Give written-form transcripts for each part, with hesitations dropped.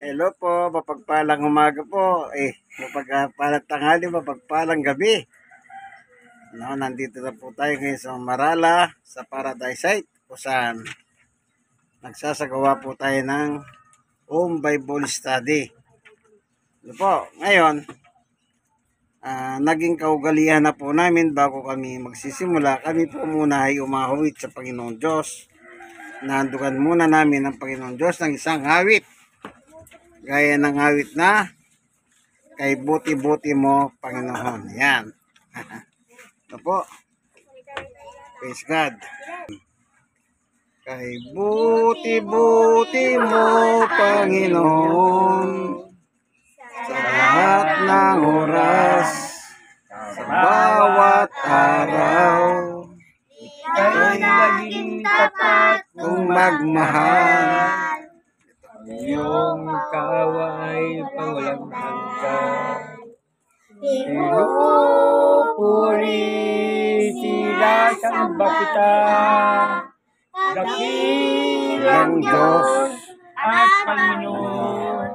Hello po, mapagpalang umaga po. Mapagpalang tanghali, mapagpalang gabi. No, nandito na po tayo ngayon sa Marala, sa Paradise Site, kung saan nagsasagawa po tayo ng home Bible study. Ano po, ngayon, naging kaugalian na po namin bago kami magsisimula. Kami po muna ay umahawit sa Panginoong Diyos. Nahandugan muna namin ang Panginoong Diyos ng isang awit. Gaya ng awit na, kay buti-buti mo, Panginoon. Yan. Ito po. Praise God. Kay buti-buti mo, Panginoon, sa lahat ng oras, sa bawat araw, Ika'y naging tapat kung magmahal. iyong kaway pawalang hanggan. Pinupuri sila samba kita, dakilang Diyos at Panginoon.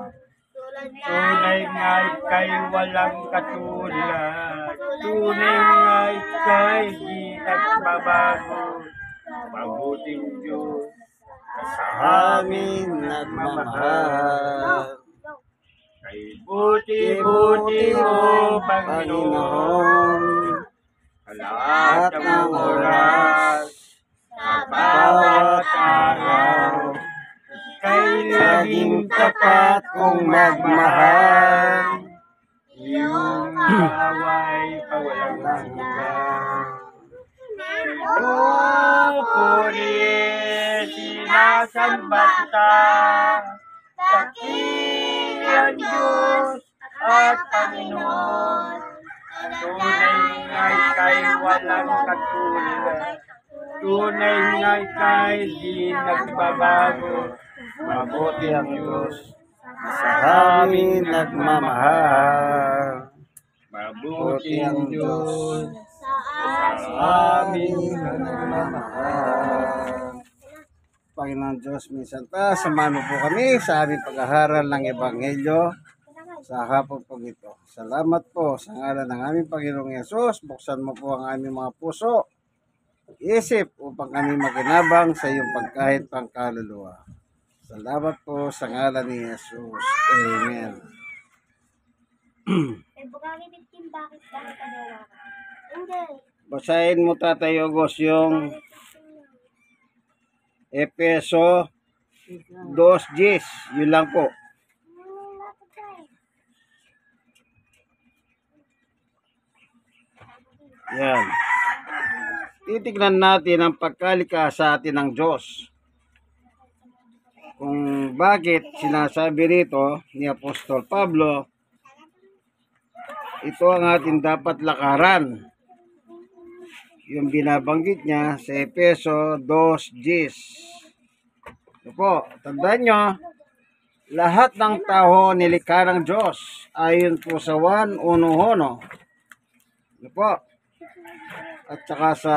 Tunay nga'y kay walang katulad, tunay nga'y kay di nagbabago. Mabuting Diyos Sa amin nagmamahal. kay buti-buti mo, Panginoon, sa lahat ng oras, sa bawat araw, kay laging tapat kong magmahal, iyong kaway pawalang hanggan. Pinupuri sinasamba kita, dakilang Diyos at Panginoon. Tunay nga'y kay walang katulad, tunay nga'y kay di nagbabago. Mabuti ang Diyos Sa amin nagmamahal. mabuti ang Diyos sa amin nagmamahal. Panginoon Diyos, minsan samahan mo po kami sa aming pag-aaral ng Ebanghelyo sa hapon po ito. Salamat po sa ngalan ng aming Panginoong Yesus. Buksan mo po ang aming mga puso, isip upang kami makinabang sa iyong pagkahit pangkaluluwa. Salamat po sa ngalan ni Yesus. Amen. Basahin mo, Tatay Ogos, yung Efeso 2:10. Yun lang po. Yan. Titignan natin ang pagkalika sa atin ng Diyos. Kung bakit sinasabi rito ni Apostol Pablo, ito ang ating dapat lakaran. Yung binabanggit niya sa Efeso 2:10. Ito po, tandaan nyo, lahat ng tao nilikha ng Diyos ayon po sa 1:1. Ito po. At saka sa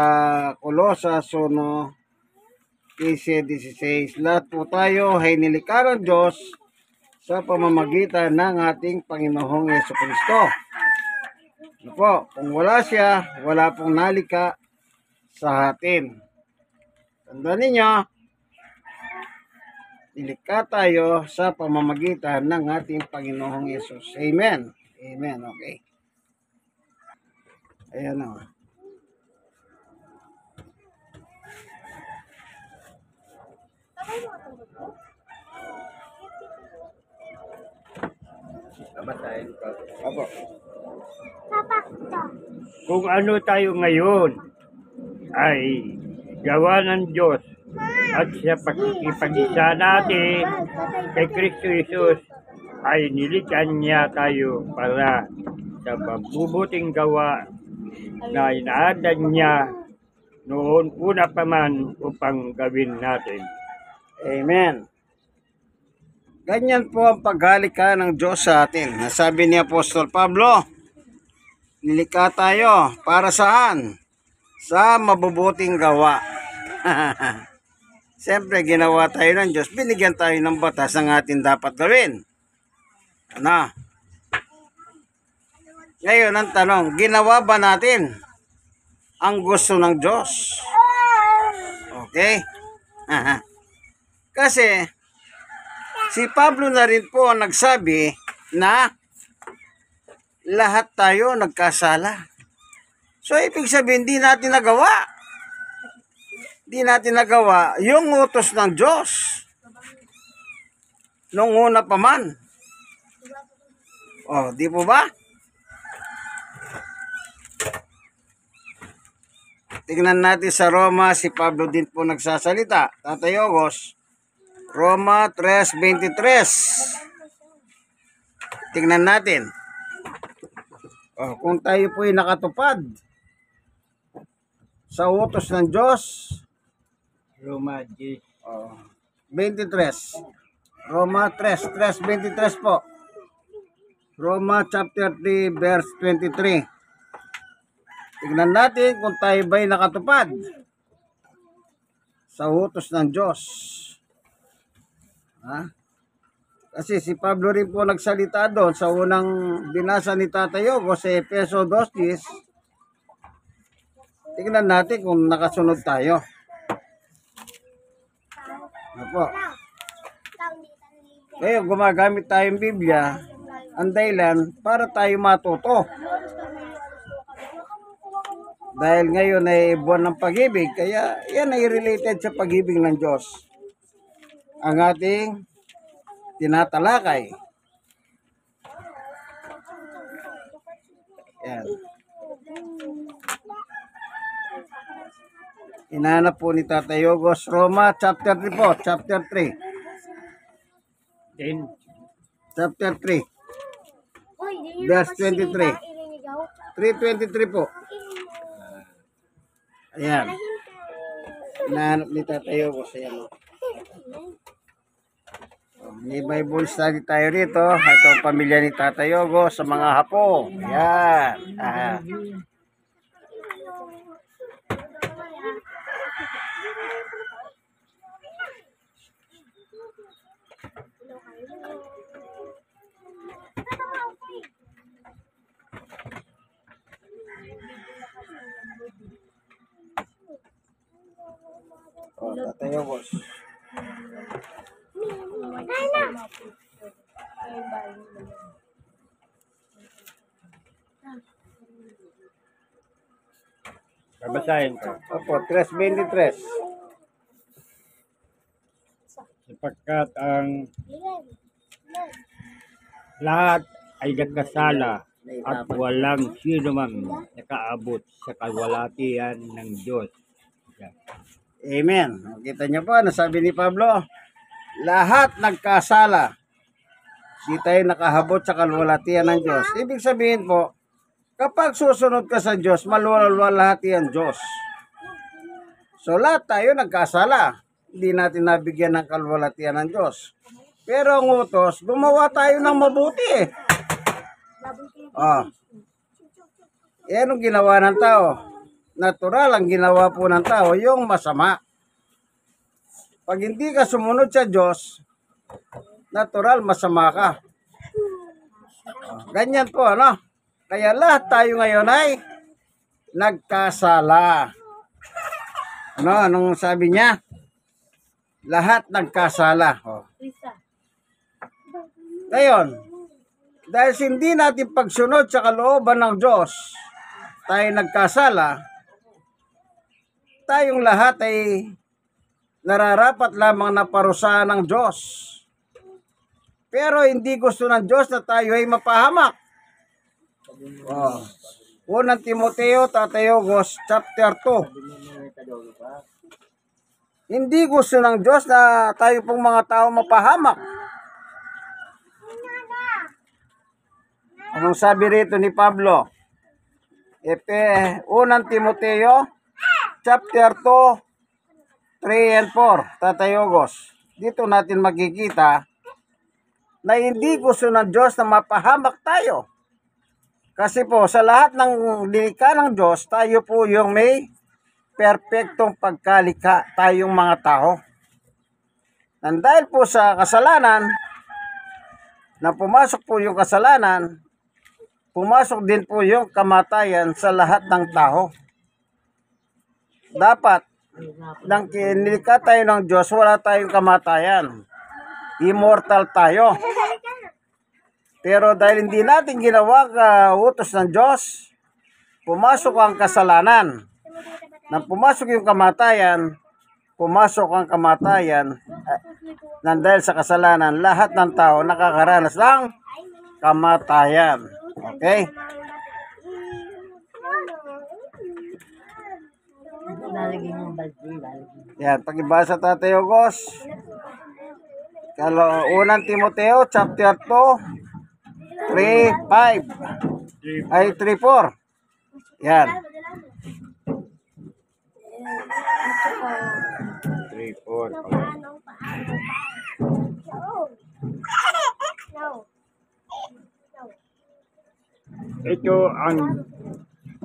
Colosas 1:15-16, lahat po tayo ay nilikha ng Diyos sa pamamagitan ng ating Panginoong Jesucristo. Ano po, kung wala siya, wala pong nalika sa atin. Tandaan ninyo, nilikha tayo sa pamamagitan ng ating Panginoong Yesus. Amen. Amen. Okay. Ayan o. Babasahin ko. Apo. Kung ano tayo ngayon ay gawa ng Diyos at sa pakikipag-isa natin kay Kristo Jesus ay nilikhan niya tayo para sa mabubuting gawa na inaadan niya noon una pa man upang gawin natin. Amen. Ganyan po ang paghalika ng Diyos sa atin. Nasabi ni Apostol Pablo, nilikha tayo para saan? Sa mabubuting gawa. Siyempre, ginawa tayo ng Diyos, binigyan tayo ng batas ang ating dapat gawin. Ano? Ngayon, ang tanong, ginawa ba natin ang gusto ng Diyos? Okay? Kasi, si Pablo na rin po ang nagsabi na lahat tayo nagkasala. So, ibig sabihin, di natin nagawa. Di natin nagawa yung utos ng Diyos. Nung una pa man. Oh, di po ba? Tingnan natin sa Roma, si Pablo din po nagsasalita. Tatay Ogos, Roma 3:23. Tingnan natin. Oh, kung tayo po ay nakatupad sa utos ng Diyos, Roma 10. 23. Roma 3:23 po. Roma chapter 3 verse 23. Tignan natin kung tayo ba'y nakatupad sa utos ng Diyos. Ha? Kasi si Pablo rin po nagsalita doon sa unang binasa ni Tatay Ogo sa Efeso 2:10. Tignan natin kung nakasunod tayo. Apo. Ngayon, gumagamit tayong Biblia, ang dahilan para tayo matuto. Dahil ngayon ay buwan ng pag-ibig, kaya yan ay related sa pag-ibig ng Diyos. Ang ating tinatalakay. Yan. Inahanap po ni Tatay Ogos, Roma chapter 3 po, chapter 3. 10. Chapter 3, verse 23. 3:23 po. Ayan. Inahanap ni Tatay Ogos. Ayan. May Bible study tayo rito. Ito ang pamilya ni Tatay Ogos sa mga Hapo. Ayan. Oh, Tatay Ogos. Babasahin ko. Opo, 3:23. Sapagkat ang lahat ay nagkasala at walang sino mang nakaabot sa kalwalatian ng Diyos. Yan. Amen. Kita niyo po, nasabi ni Pablo, lahat nagkasala. Di tayo nakahabot sa kalwalatian ng Diyos. Ibig sabihin po, kapag susunod ka sa Diyos, maluwalhati ang Diyos. So lahat tayo nagkasala. Hindi natin nabigyan ng kalwalatian ng Diyos. Pero ang utos, gumawa tayo ng mabuti eh. Anong ginawa ng tao? Natural ang ginawa po ng tao, yung masama. Pag hindi ka sumunod sa Diyos, natural masama ka. Ganyan po, ano? Kaya lahat tayo ngayon ay nagkasala. Ano? Anong sabi niya? Lahat nagkasala. Ngayon, dahil hindi natin pagsunod sa kalooban ng Diyos, tayo nagkasala, tayong lahat ay nararapat lamang na parusahan ng Diyos. Pero hindi gusto ng Diyos na tayo ay mapahamak. Unang Timoteo, Tatay Ogos, chapter 2. Hindi gusto ng Diyos na tayo pong mga tao mapahamak. Anong sabi rito ni Pablo? Unang Timoteo, chapter 2, 3 and 4, Tatay Ogos. Dito natin makikita na hindi gusto ng Diyos na mapahamak tayo. Kasi po, sa lahat ng likha ng Diyos, tayo po yung may perpektong pagkalikha tayong mga tao. Nang dahil po sa kasalanan, na pumasok po yung kasalanan, pumasok din po yung kamatayan sa lahat ng tao. Dapat, nang nilikha tayo ng Diyos, wala tayong kamatayan. Immortal tayo. Pero dahil hindi natin ginawa utos ng Diyos, pumasok ang kasalanan. Nang pumasok yung kamatayan, nang dahil sa kasalanan, lahat ng tao nakakaranas ng kamatayan. Okay? Yan, pag-ibasa Tatay Ogos. Unang Timoteo, chapter 2, 3:5. Ay, 3:4. Yan. 3-4.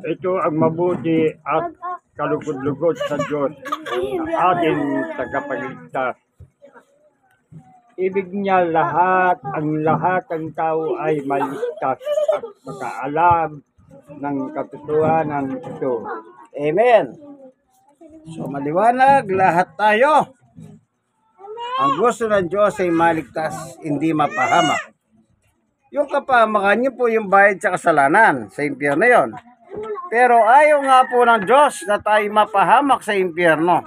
Ito ang mabuti at kalugod-lugod sa Diyos, ating tagapagligtas. Ibig niya ang lahat ng tao ay maligtas at makaalam ng katotohanan ito. Amen. So, maliwanag, lahat tayo. Ang gusto ng Diyos ay maligtas, hindi mapahamak. Yung kapahamakan niyo po yung bayad sa kasalanan, sa impyerno yon. Pero ayaw nga po ng Diyos na tayo mapahamak sa impyerno.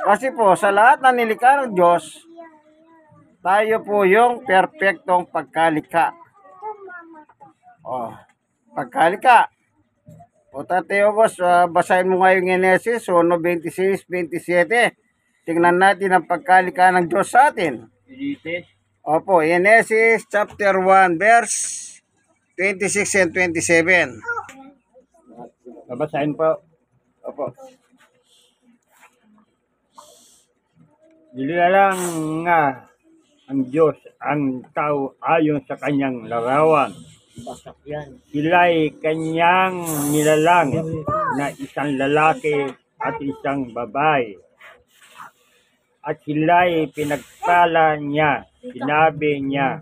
Kasi po, sa lahat na nilikha ng Diyos, tayo po yung perpektong pagkalikha. Pagkalikha. O Tatay Ogos, basahin mo nga yung Genesis 1:26-27. Tingnan natin ang pagkalikha ng Diyos sa atin. Opo, Genesis chapter 1 verse 26 and 27. Babasahin po. Opo. Nilalang nga ang Diyos ang tao ayon sa kanyang larawan. Sila'y kanyang nilalang na isang lalaki at isang babae. At sila'y pinagpala niya. Sinabi niya,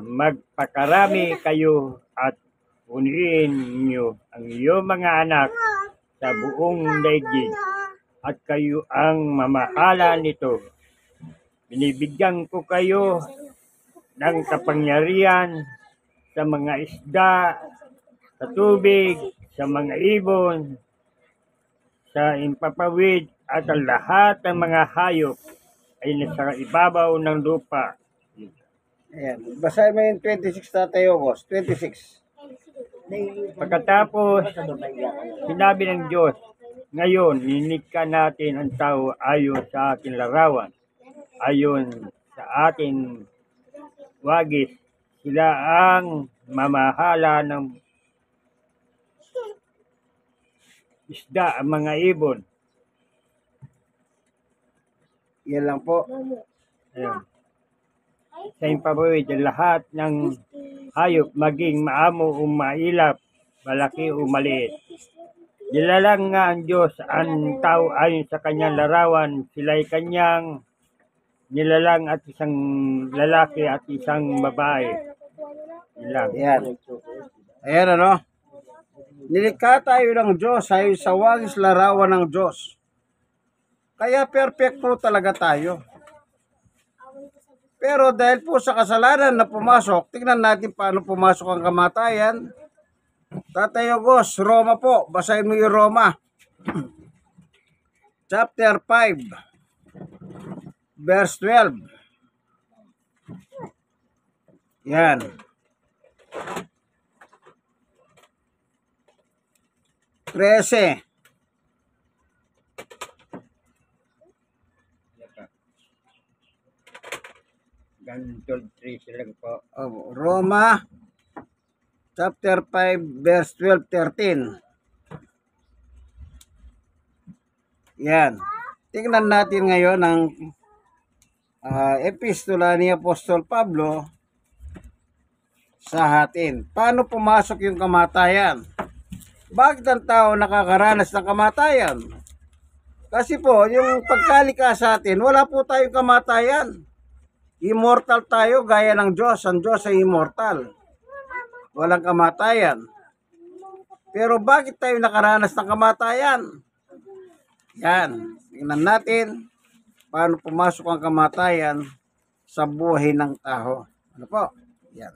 magpakarami kayo at puniin niyo ang iyong mga anak sa buong daigdig at kayo ang mamahala nito. Binibigyan ko kayo ng kapangyarihan sa mga isda, sa tubig, sa mga ibon, sa impapawid at ang lahat ng mga hayop ay nasa ibabaw ng lupa. Ayan. Basahin mo yung 26, Tatay Ogos. 26. Pagkatapos, sinabi ng Diyos, ngayon, nilikha natin ang tao ayon sa ating larawan, ayon sa ating wagis. Sila ang mamahala ng isda, ang mga ibon. Yan lang po. Ayan. Sa impapawid, lahat ng hayop, maging maamo o mailap, malaki o maliit. Nilalang nga ang Diyos ang tao ayon sa kanyang larawan. Sila'y kanyang nilalang at isang lalaki at isang babae. Ilang. Ayan. Ayan ano. Nilikha tayo ng Diyos ayon sa wagis larawan ng Diyos. Kaya perfect po talaga tayo. Pero dahil po sa kasalanan na pumasok, tingnan natin paano pumasok ang kamatayan. Tatay Ogos, Roma po. Basahin mo yung Roma. Chapter 5. Verse 12. Yan. Trece. Ganito 3 lang po. Roma chapter 5 verse 12-13. Yan. Tingnan natin ngayon ang epistola ni Apostol Pablo sa atin. Paano pumasok yung kamatayan? Bakit ang tao nakakaranas ng kamatayan? Kasi po, yung pagkalikha sa atin, wala po tayong kamatayan. Immortal tayo gaya ng Diyos. Ang Diyos ay immortal. Walang kamatayan. Pero bakit tayo nakaranas ng kamatayan? Yan. Tingnan natin paano pumasok ang kamatayan sa buhay ng tao. Ano po? Yan.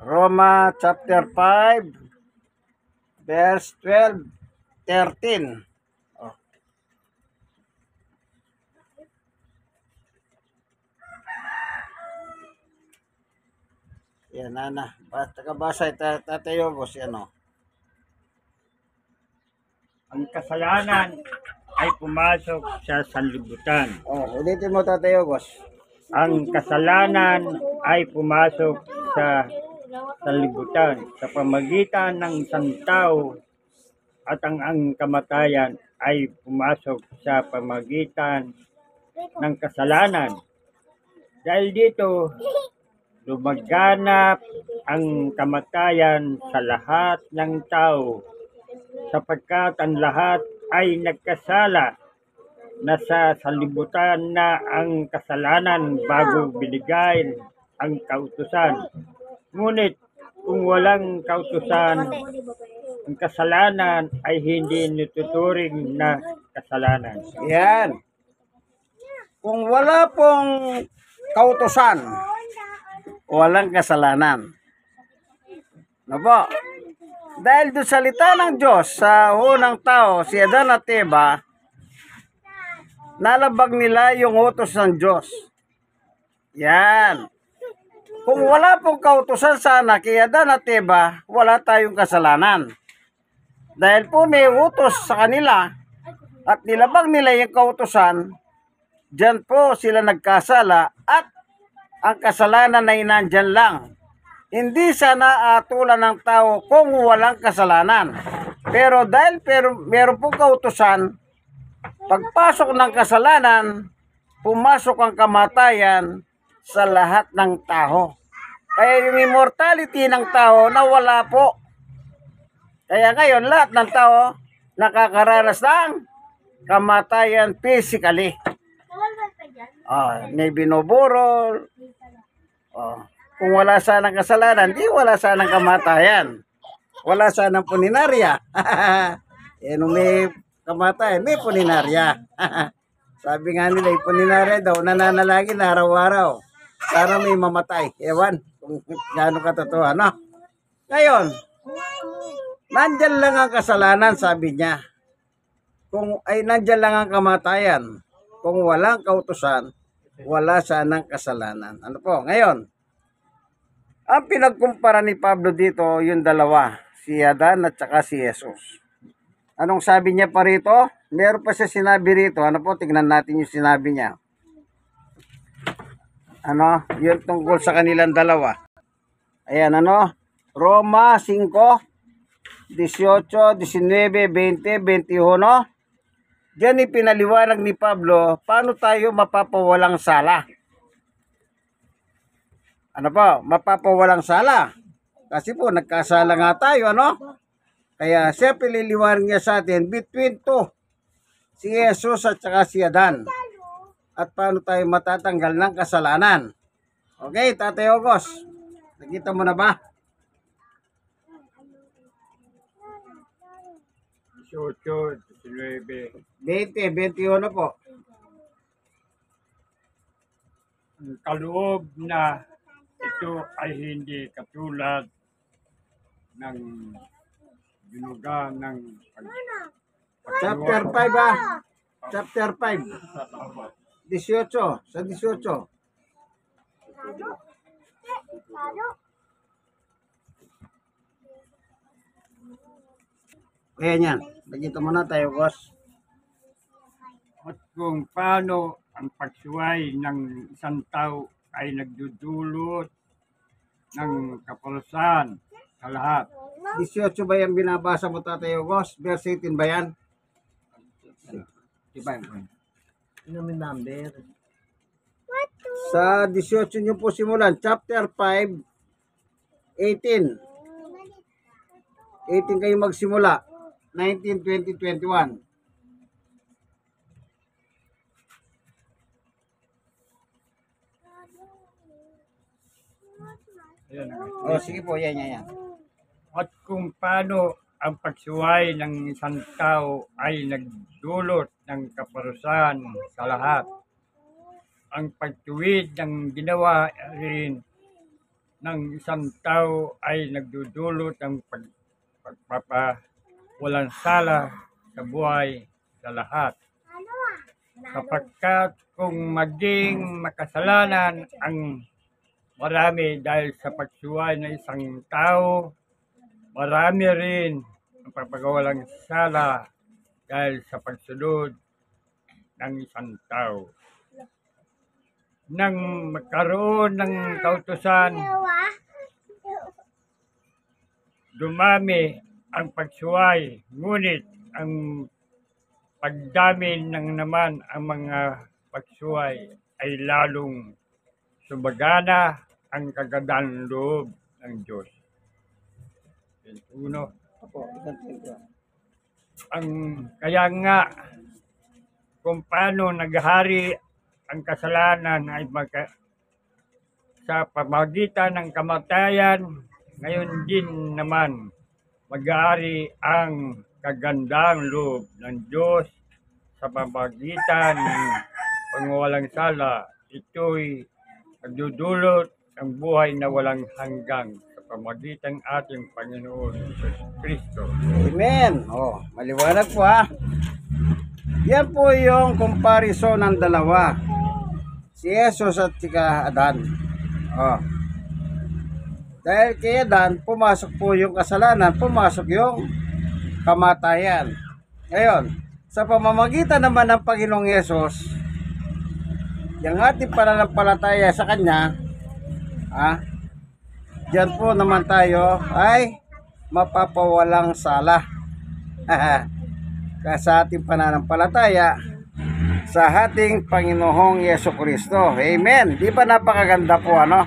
Roma chapter 5 verse 12, 13. Oh. Yan, Nana. Basa Tatay Yogos, yan o. Ang kasalanan ay pumasok sa sanlibutan. Oh, ulitin mo Tatay Yogos. Ang kasalanan ay pumasok sa sanlibutan sa pamagitan ng isang tao at ang kamatayan ay pumasok sa pamagitan ng kasalanan. Dahil dito, lumaganap ang kamatayan sa lahat ng tao sapagkat ang lahat ay nagkasala na sa sanlibutan na ang kasalanan bago binigay ang kautusan. Ngunit kung walang kautusan, ang kasalanan ay hindi natuturing na kasalanan. Yan. Kung wala pong kautusan, walang kasalanan. Ano po? Dahil doon salita ng Diyos sa unang tao, si Adan at Eva, nalabag nila yung utos ng Diyos. Yan. Kung wala pong kautusan sana kay Adan at Eva, wala tayong kasalanan. Dahil po may utos sa kanila at nilabag nila yung kautusan, diyan po sila nagkasala at ang kasalanan ay nandyan lang. Hindi sana atulan ng tao kung walang kasalanan. Pero dahil meron pong kautusan, pagpasok ng kasalanan, pumasok ang kamatayan sa lahat ng tao. Kaya yung immortality ng tao nawala po. Kaya ngayon lahat ng tao nakakaranas ng kamatayan physically. May binoburol. Kung wala sanang kasalanan, di wala sanang kamatayan. Wala sanang puninarya. Nung may kamatayan, may puninarya. Sabi nga nila, yung puninarya daw, nananalangin na araw-araw. Sana may mamatay. Ewan, kung gaano katotoo, no? Ngayon, nandyan lang ang kasalanan, sabi niya. Kung ay nandyan lang ang kamatayan, kung walang kautusan, wala sanang kasalanan. Ano po? Ngayon, ang pinagkumpara ni Pablo dito, yung dalawa, si Adan at saka si Jesus. Anong sabi niya pa rito? Meron pa siya sinabi rito. Ano po? Tignan natin yung sinabi niya. Ano? Yung tungkol sa kanilang dalawa. Ayan, ano? Roma 5, 18, 19, 20, 21. Diyan ipinaliwanag ni Pablo, paano tayo mapapawalang sala? Ano po? Mapapawalang sala. Kasi po, nagkasala nga tayo, ano? Kaya siya pililiwanag niya sa atin, between two, si Jesus at saka si Adan. At paano tayo matatanggal ng kasalanan? Okay, Tatay Ogos. Nakita mo na ba? 18, 19. 20, 21 po. Ang kaloob na ito ay hindi katulad ng binuga ng Chapter 5 ah. Chapter 5. 18. Sa 18. Ayan yan. Nakita mo na tayo, boss. at kung paano ang pagsuway ng isang tao ay nagdudulot ng kapulusan sa lahat. 18 ba yung binabasa mo, Tatay Ogos? Verse 18 ba yan? Diba? Sa 18 nyo po simulan. Chapter 5, 18. 18 kayo magsimula. 19, 20, 21. Ayan na. Oh, sige po, yan. At kung paano ang pagsuway ng isang tao ay nagdulot ng kaparusahan sa lahat. Ang pagtuwid ng ginawa rin ng isang tao ay nagdudulot ng pagpapawalang sala sa buhay sa lahat. Sapagkat kung maging makasalanan ang marami dahil sa pagsuway ng isang tao, marami rin ang pagpagawalang sala dahil sa pagsunod ng isang tao. Nang magkaroon ng kautusan, dumami ang pagsuway, ngunit ang pagdami ng naman ang mga pagsuway ay lalong sumagana ang kagandang loob ng Diyos. 21. Opo, Ang kaya nga kung paano naghari ang kasalanan ay sa pamagitan ng kamatayan, ngayon din naman mag-aari ang kagandang loob ng Diyos sa pamagitan ng pangwalang sala. Ito'y nagdudulot ng buhay na walang hanggang sa pamagitan ng ating Panginoon Jesus Kristo. Amen. Oh, maliwanag po ha. Yan po yung comparison ng dalawa. Si Jesus at sika Adan. Oh. Dahil kay Adan, pumasok po yung kasalanan, pumasok yung kamatayan. Ngayon, sa pamamagitan naman ng Panginoong Yesus, yung ating pananampalataya sa Kanya, diyan po naman tayo ay mapapawalang sala. Sa ating pananampalataya sa ating Panginoong Yesukristo. Amen. Di ba napakaganda po ano?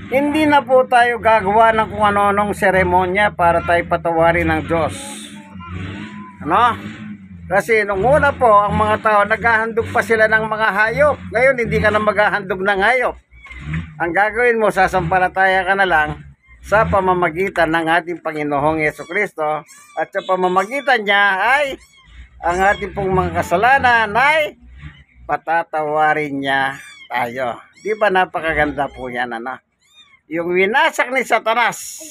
Hindi na po tayo gagawa ng kung ano-anong seremonya para tayo patawarin ng Diyos. Ano? Kasi nung una po, ang mga tao, naghahandog pa sila ng mga hayop. Ngayon, hindi ka na maghahandog ng hayop. Ang gagawin mo, sasampalataya ka na lang sa pamamagitan ng ating Panginoong Yesukristo. At sa pamamagitan niya ay ang ating pong mga kasalanan ay patatawarin niya tayo. Di ba napakaganda po yan, ano? Yung winasak ni Satanas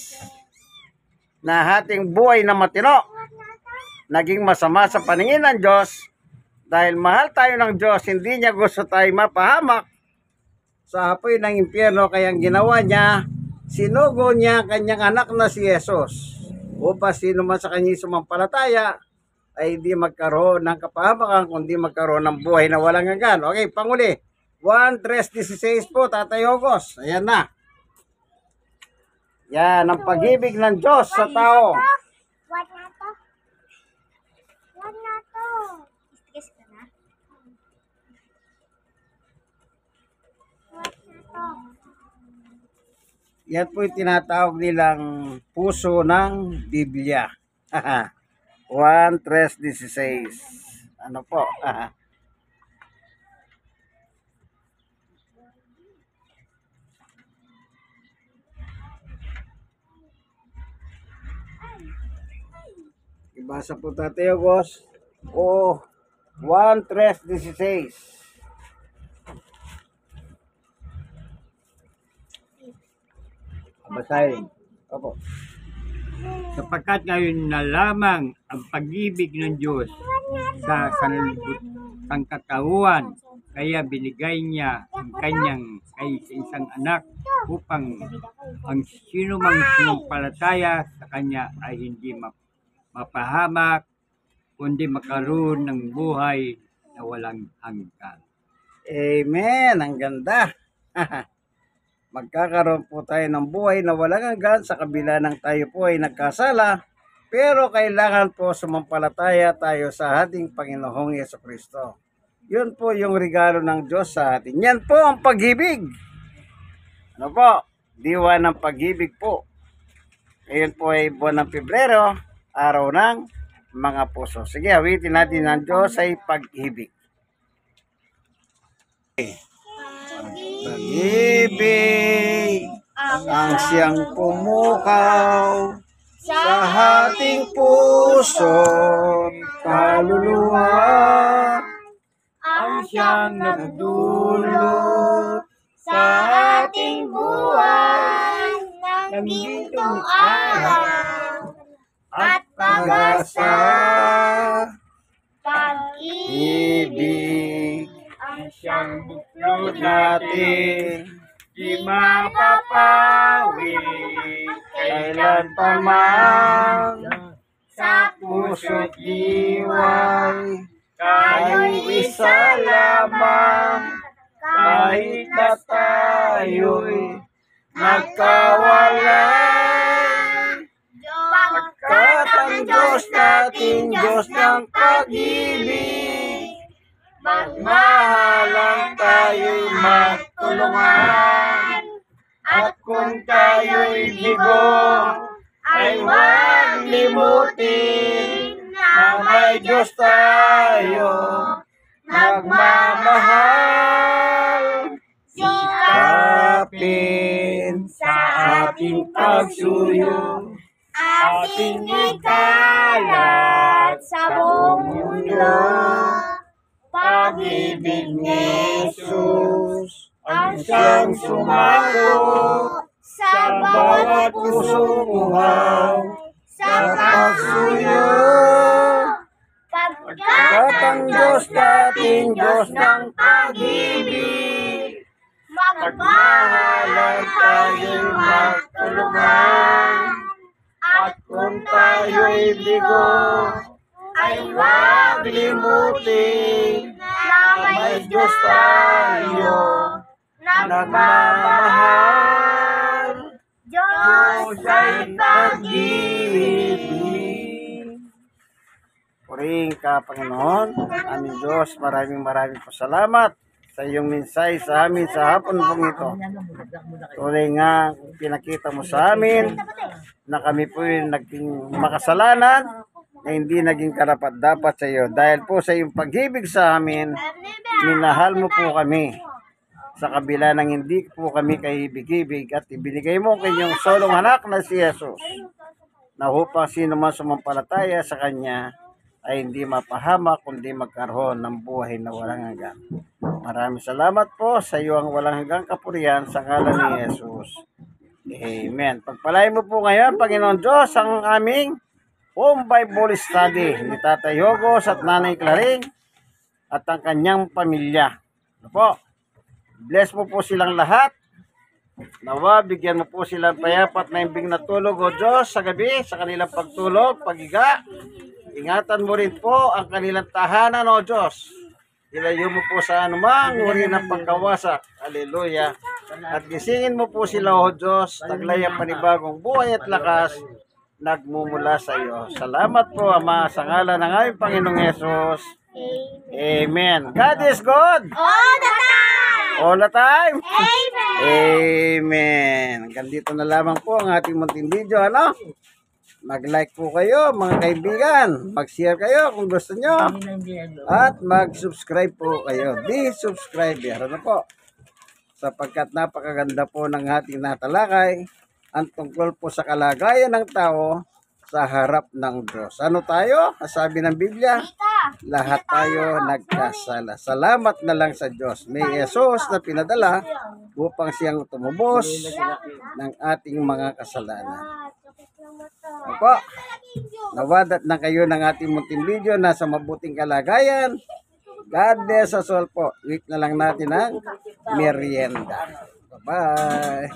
na ating buhay na matino, naging masama sa paningin ng Diyos dahil mahal tayo ng Diyos, hindi niya gusto tayo mapahamak sa apoy ng impyerno, kaya ginawa niya, sinugo niya ang kanyang anak na si Jesus upang sino man sa kanya sumampalataya ay hindi magkaroon ng kapahamakan, kundi magkaroon ng buhay na walang hanggan. Okay, panguli, 1:3:16 po, Tatay Ogos. Ayan na. Yan ang pag-ibig ng Diyos sa tao. Wag na to. Wag na to. Stress ka na? Wag na to. Yan po yung tinatawag nilang puso ng Biblia. 1:3:16. Ano po? Ibasa po Tatay Ogos. O 1:3:16. Basahin. Opo. Sapagkat ngayon na lamang ang pag-ibig ng Diyos sa sanlibutan katauhan, kaya binigay niya ang kanyang isang anak upang ang sino mang sumampalataya sa kanya ay hindi mapahamak, kundi makaroon ng buhay na walang hanggan. Amen. Ang ganda. Magkakaroon po tayo ng buhay na walang hanggan sa kabila ng tayo po ay nagkasala, pero kailangan po sumampalataya tayo sa ating Panginoong Yesukristo. Yun po yung regalo ng Diyos sa atin. Yan po ang pag-ibig. Ano po? Diwa ng pag-ibig po. Ngayon po ay buwan ng Pebrero, araw ng mga puso. Sige, awitin natin ng Diyos ay pag-ibig. Pag-ibig ang siyang pumukaw sa ating puso, kaluluwa, Ang siyang nagdulot sa ating buhay ng gintong araw at pag-asa, pag-ibig. ibig, Ang siyang siyang buklod natin, di mapapawi kailan pa man, sa puso't diway, Tayo'y tayo'y isa lamang, kahit na tayo'y nagkawalay. Pagkat ang Diyos natin, Diyos ng pag-ibig, magmahalan tayo'y magtulungan. At kung tayo'y bigo, ay huwag limutin na may Diyos tayo magmamahal. Sikapin sa ating pagsuyo, ating ikalat sa buong mundo. Pag-ibig ni Jesus ang siyang sumako sa bawat pusong uhaw sa sa pagsuyo. pagkat At ang Diyos natin, Diyos ng pag-ibig, magmahalan tayo'y magtulungan. At kung tayo'y bigo, ay huwag limutin na may Diyos tayo nagmamahal. Diyos ay pag-ibig. Purihin ka, Panginoon. Aming Diyos, maraming po salamat sa iyong mensahe sa amin sa hapon pong ito. Tuloy nga, pinakita mo sa amin na kami po yung naging makasalanan na hindi naging karapat-dapat sa iyo. Dahil po sa iyong pag-ibig sa amin, minahal mo po kami sa kabila ng hindi po kami kaibig-ibig at ibinigay mo kanyang solong anak na si Jesus na upang sino man sumampalataya sa Kanya ay hindi mapahamak kundi magkaroon ng buhay na walang hanggan. Maraming salamat po sa iyo ang walang hanggang kapurihan sa ngalan ni Jesus. Amen. Pagpalain mo po ngayon, Panginoon Diyos, ang aming home Bible study ni Tatay Hogos at Nanay Claring at ang kanyang pamilya. Ano po? Bless mo po silang lahat. Nawa, bigyan mo po silang payapat na imbing na tulog, O Diyos, sa gabi, sa kanilang pagtulog, pagiga. Ingatan mo rin po ang kanilang tahanan, O Diyos. Ilayo mo po sa anumang uri ng pagkawasak. Hallelujah. At gisingin mo po sila, O Diyos, taglay ang panibagong buhay at lakas, nagmumula sa iyo. Salamat po, Ama, sa ngalan ng aming Panginoong Yesus. Amen. God is good. all the time. All the time. Amen. Amen. Hanggang dito na lamang po ang ating munting video. Ano? Mag-like po kayo, mga kaibigan. Mag-share kayo kung gusto nyo. At mag-subscribe po kayo. Be subscriber. Ano po? Sapagkat napakaganda po ng ating natalakay ang tungkol po sa kalagayan ng tao sa harap ng Diyos. Ano tayo? Sabi ng Biblia, lahat tayo nagkasala. Salamat na lang sa Diyos. May Jesus na pinadala upang siyang tumubos ng ating mga kasalanan. Opo, nawadat na kayo ng ating munting video na sa mabuting kalagayan. God bless us all po. Wait na lang natin ang merienda. Bye-bye.